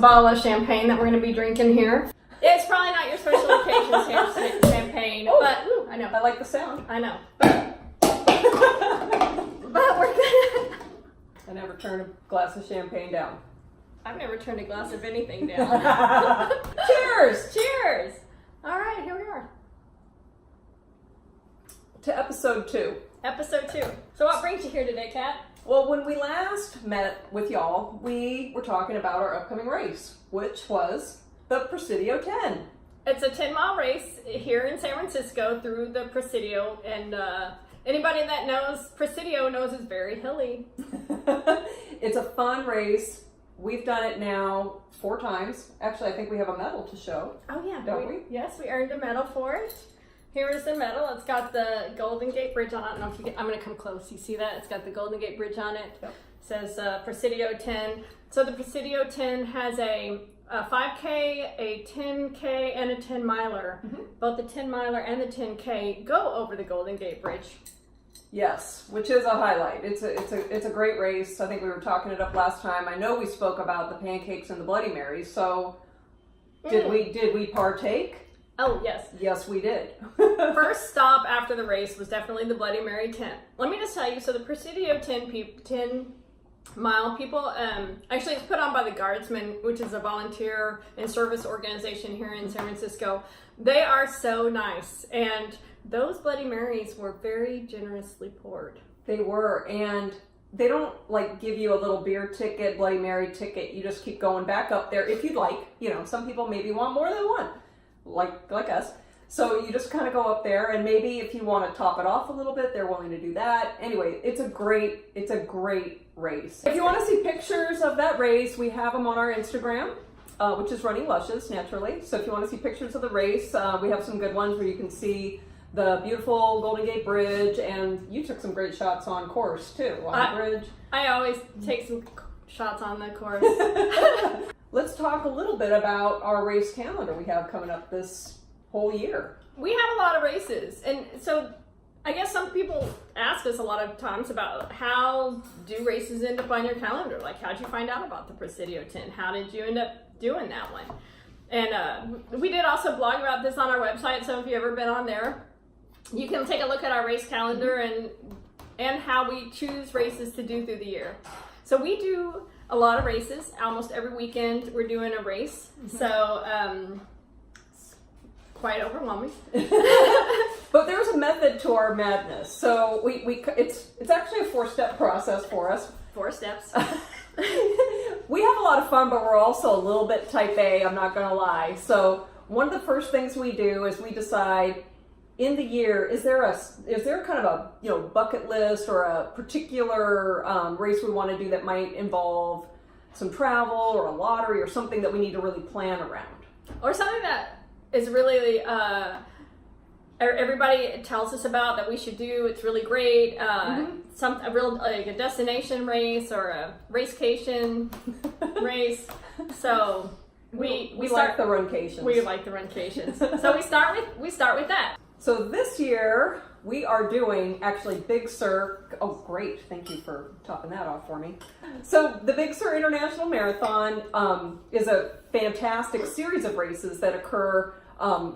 bottle of champagne that we're going to be drinking here. It's probably not your special occasion champagne, but I know. I like the sound. I know. But we're gonna... I never turn a glass of champagne down. I've never turned a glass of anything down. Cheers! Cheers! All right, here we are. To episode 2. Episode 2. So what brings you here today, Kat? Well, when we last met with y'all, we were talking about our upcoming race, which was the Presidio 10. It's a 10-mile race here in San Francisco through the Presidio, and anybody that knows Presidio knows it's very hilly. It's a fun race. We've done it now 4 times. Actually, I think we have a medal to show. Oh yeah, don't we? Yes, we earned a medal for it. Here is the medal. It's got the Golden Gate Bridge on it. I don't know if you can, I'm going to come close. You see that? It's got the Golden Gate Bridge on it. Yep. It says Presidio 10. So the Presidio 10 has a 5K, a 10K, and a 10-miler. Mm-hmm. Both the 10-miler and the 10K go over the Golden Gate Bridge. Yes, which is a highlight. It's a great race. I think we were talking it up last time. I know we spoke about the pancakes and the Bloody Marys. So did we partake? Oh, yes. Yes, we did. First stop after the race was definitely the Bloody Mary tent. Let me just tell you, so the Presidio 10-mile people, actually it's put on by the Guardsmen, which is a volunteer and service organization here in San Francisco. They are so nice, and those Bloody Marys were very generously poured. They were, and they don't like give you a little beer ticket, Bloody Mary ticket. You just keep going back up there if you'd like. You know, some people maybe want more than one. Like us. So you just kind of go up there, and maybe if you want to top it off a little bit, they're willing to do that. Anyway, it's a great race. If you want to see pictures of that race, we have them on our Instagram, which is Running Lushes, naturally. So if you want to see pictures of the race, we have some good ones where you can see the beautiful Golden Gate Bridge, and you took some great shots on course too, on the bridge. I always take some shots on the course. Let's talk a little bit about our race calendar we have coming up this whole year. We have a lot of races, and so I guess some people ask us a lot of times about how do races end up on your calendar? Like, how'd you find out about the Presidio 10? How did you end up doing that one? And we did also blog about this on our website, so if you've ever been on there, you can take a look at our race calendar and how we choose races to do through the year. So we do a lot of races. Almost every weekend we're doing a race. Mm-hmm. So it's quite overwhelming. But there's a method to our madness. So it's actually a 4-step process for us. 4 steps. We have a lot of fun, but we're also a little bit type A, I'm not gonna lie. So one of the first things we do is we decide in the year, is there kind of a bucket list or a particular race we want to do that might involve some travel or a lottery or something that we need to really plan around? Or something that is really everybody tells us about that we should do. It's really great. A real like a destination race or a racecation race. So we like the runcations. We like the runcations. So we start with that. So this year we are doing actually Big Sur. Oh, great! Thank you for topping that off for me. So the Big Sur International Marathon is a fantastic series of races that occur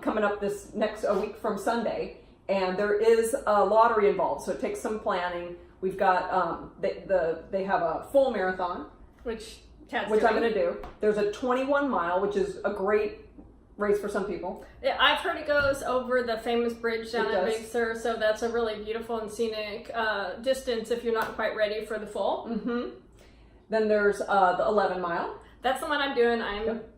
coming up this a week from Sunday, and there is a lottery involved, so it takes some planning. We've got they have a full marathon, which I'm going to do. There's a 21-mile, which is a great race for some people. Yeah, I've heard it goes over the famous bridge down at Big Sur, so that's a really beautiful and scenic distance if you're not quite ready for the full. Mm-hmm. Then there's the 11-mile. That's the one I'm doing.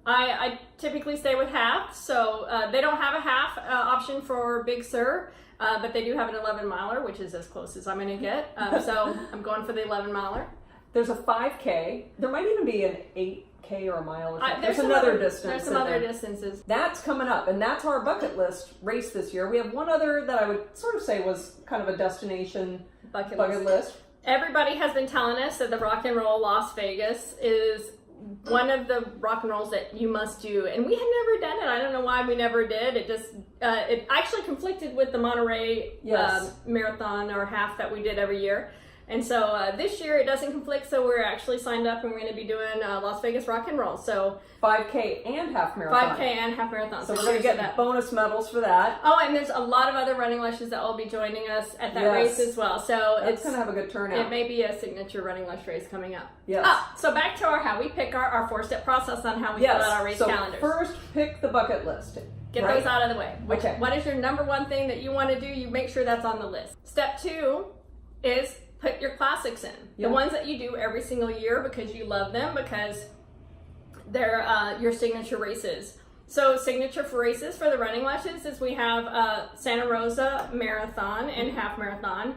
I typically stay with half, so they don't have a half option for Big Sur, but they do have an 11-miler, which is as close as I'm going to get. So I'm going for the 11-miler. There's a 5K. There might even be an 8K or a mile or something. There's another distance. There's some other distances. That's coming up, and that's our bucket list race this year. We have one other that I would sort of say was kind of a destination bucket list. Everybody has been telling us that the Rock and Roll Las Vegas is one of the rock and rolls that you must do, and we had never done it. I don't know why we never did. It just it actually conflicted with the Monterey marathon or half that we did every year. And so this year it doesn't conflict, so we're actually signed up and we're going to be doing Las Vegas Rock and Roll. So 5K and half marathon. 5K and half marathon. So we're going to get bonus medals for that. Oh, and there's a lot of other Running Lushes that will be joining us at that race as well. So it's going to have a good turnout. It may be a signature Running Lush race coming up. Yes. So back to how we pick our 4-step process on how we fill out our race calendars. First, pick the bucket list. Get those out of the way. Okay. What is your number one thing that you want to do? You make sure that's on the list. Step 2 is put your classics in. The ones that you do every single year because you love them, because they're your signature races. So signature for races for the Running Lushes is we have Santa Rosa Marathon and Half Marathon.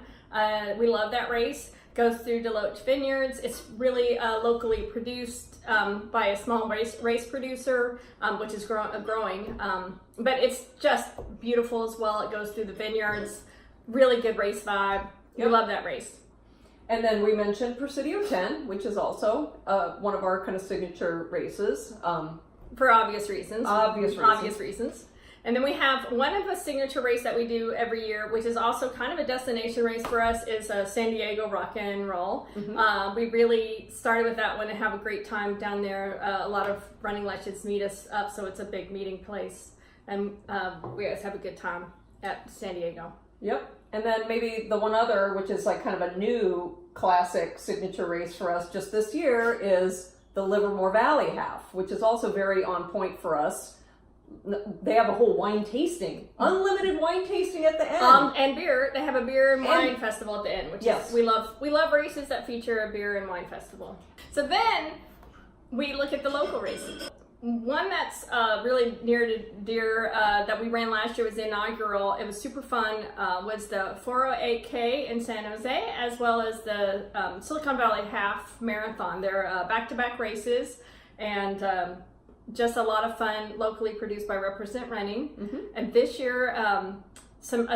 We love that race. Goes through Deloach Vineyards. It's really locally produced by a small race producer, which is growing. But it's just beautiful as well. It goes through the vineyards. Really good race vibe. We love that race. And then we mentioned Presidio 10, which is also one of our kind of signature races. For obvious reasons. Obvious reasons. And then we have one of a signature race that we do every year, which is also kind of a destination race for us, is San Diego Rock and Roll. Mm-hmm. We really started with that one and have a great time down there. A lot of Running Lushes meet us up, so it's a big meeting place. And we always have a good time at San Diego. Yep. And then maybe the one other, which is like kind of a new classic signature race for us just this year, is the Livermore Valley Half, which is also very on point for us. They have a whole wine tasting, unlimited wine tasting at the end. And beer. They have a beer and wine festival at the end, which is, we love races that feature a beer and wine festival. So then we look at the local races. One that's really near to dear that we ran last year was the inaugural. It was super fun. Was the 408K in San Jose, as well as the Silicon Valley Half Marathon. They're back-to-back races, and just a lot of fun, locally produced by Represent Running. Mm-hmm. And this year, a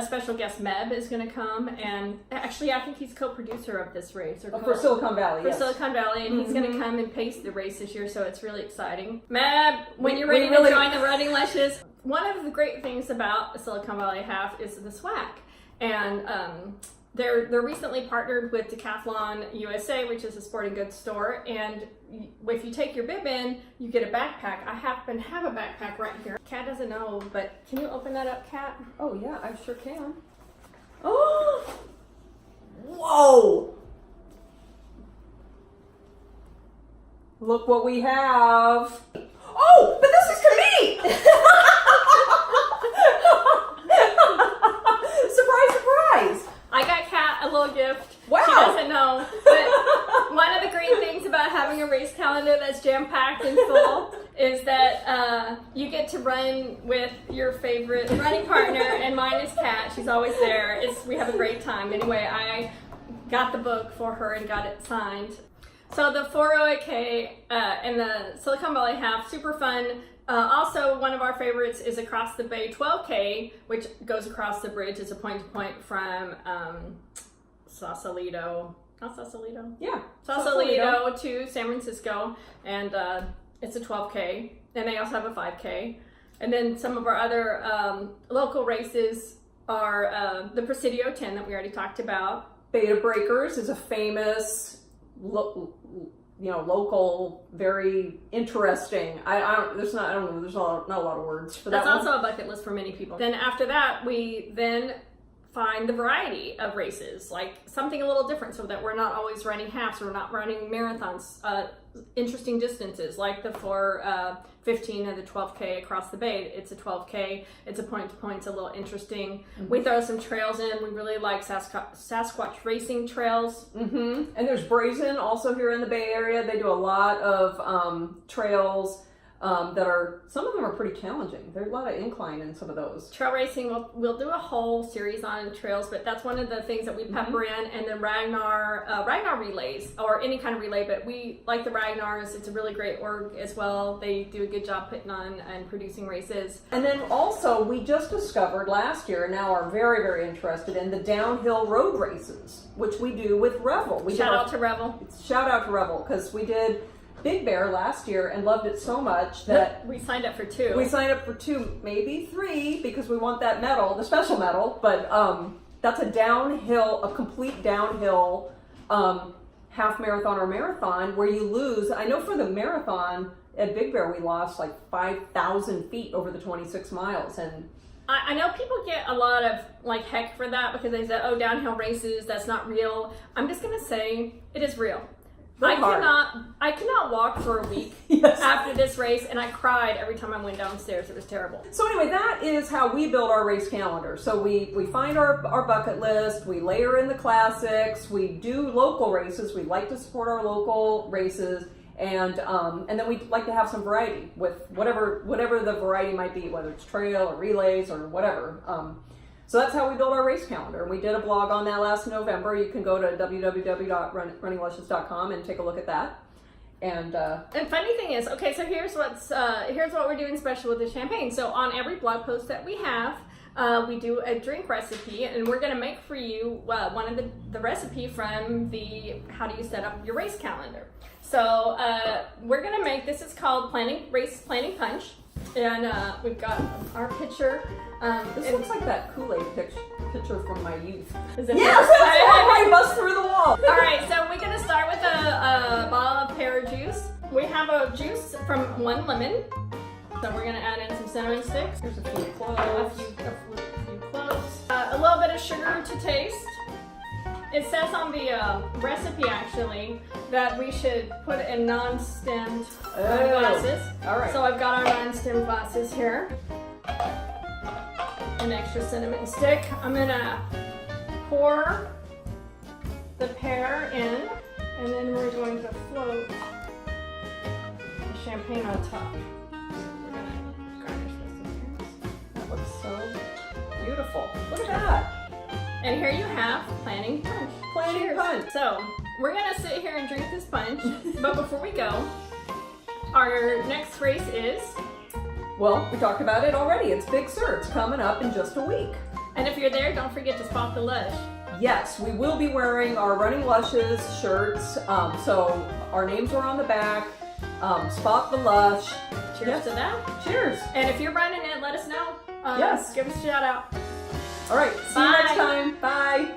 special guest, Meb, is going to come, and actually I think he's co-producer of this race. For Silicon Valley, For Silicon Valley, and he's going to come and pace the race this year, so it's really exciting. Meb, when you're ready to join the Running Lushes, one of the great things about the Silicon Valley Half is the swag. And they're recently partnered with Decathlon USA, which is a sporting goods store, and if you take your bib in, you get a backpack. I happen to have a backpack right here. Kat doesn't know, but can you open that up, Kat? Oh yeah, I sure can. Oh! Whoa! Look what we have. Oh, but this is for me! Surprise, surprise! I got Kat a little gift. Wow. She doesn't know, but one of the great things about having a race calendar that's jam-packed and full is that you get to run with your favorite running partner, and mine is Kat. She's always there. We have a great time. Anyway, I got the book for her and got it signed. So the 408K and the Silicon Valley Half, super fun. Also, one of our favorites is Across the Bay 12K, which goes across the bridge as a point-to-point from Sausalito. Not Sausalito? Yeah. Sausalito to San Francisco, and it's a 12K, and they also have a 5K. And then some of our other local races are the Presidio 10 that we already talked about. Beta Breakers is a famous local, very interesting. There's not a lot of words for that. That's also a bucket list for many people. Then after that, we then find the variety of races, like something a little different, so that we're not always running halves, we're not running marathons, interesting distances, like the 4:15 or the 12K across the bay. It's a 12K, it's a point-to-point, it's a little interesting. Mm-hmm. We throw some trails in. We really like Sasquatch racing trails. Mm-hmm. And there's Brazen also here in the Bay Area. They do a lot of trails that are, some of them are pretty challenging. There's a lot of incline in some of those. Trail racing, we'll do a whole series on trails, but that's one of the things that we pepper in. And then Ragnar relays, or any kind of relay, but we like the Ragnars. It's a really great org as well. They do a good job putting on and producing races. And then also, we just discovered last year, and now are very, very interested in the downhill road races, which we do with Revel. Shout out to Revel, because we did Big Bear last year and loved it so much that we signed up for 2. We signed up for 2, maybe 3, because we want that medal, the special medal. But that's a complete downhill half marathon or marathon where you lose. I know for the marathon at Big Bear, we lost like 5,000 feet over the 26 miles. And I know people get a lot of like heck for that because they say, oh, downhill races, that's not real. I'm just going to say it is real. I cannot walk for a week Yes. after this race, and I cried every time I went downstairs. It was terrible. So anyway, that is how we build our race calendar. So we find our bucket list, we layer in the classics, we do local races. We like to support our local races, and then we like to have some variety with whatever the variety might be, whether it's trail or relays or whatever. So that's how we build our race calendar. And we did a blog on that last November. You can go to www.runninglushes.com and take a look at that. And funny thing is, okay, so here's what we're doing special with the champagne. So on every blog post that we have, we do a drink recipe, and we're going to make for you one of the recipe from the how do you set up your race calendar. So we're going to make, this is called race planning punch, and we've got our picture. this looks like that Kool-Aid picture from my youth. Is it Yes, that's why I bust through the wall. All right, so we're gonna start with a bottle of pear juice. We have a juice from 1 lemon. So we're gonna add in some cinnamon sticks. Here's a few A cloves. few cloves. A little bit of sugar to taste. It says on the recipe actually that we should put in non-stemmed glasses. All right. So I've got our non-stemmed glasses here. An extra cinnamon stick. I'm gonna pour the pear in, and then we're going to float the champagne on top. We're gonna garnish this in here. That looks so beautiful. Look at that. And here you have planning punch. Planning Cheers. punch. So we're gonna sit here and drink this punch, but before we go, our next race is, Well, we talked about it already. It's Big Sur. It's coming up in just a week. and if you're there, don't forget to spot the lush. Yes, we will be wearing our Running Lushes shirts. So our names are on the back. Spot the Lush. Cheers Yes. to that. Cheers. And if you're running it, let us know. Yes. Give us a shout out. All right. See you Bye. next time. Bye.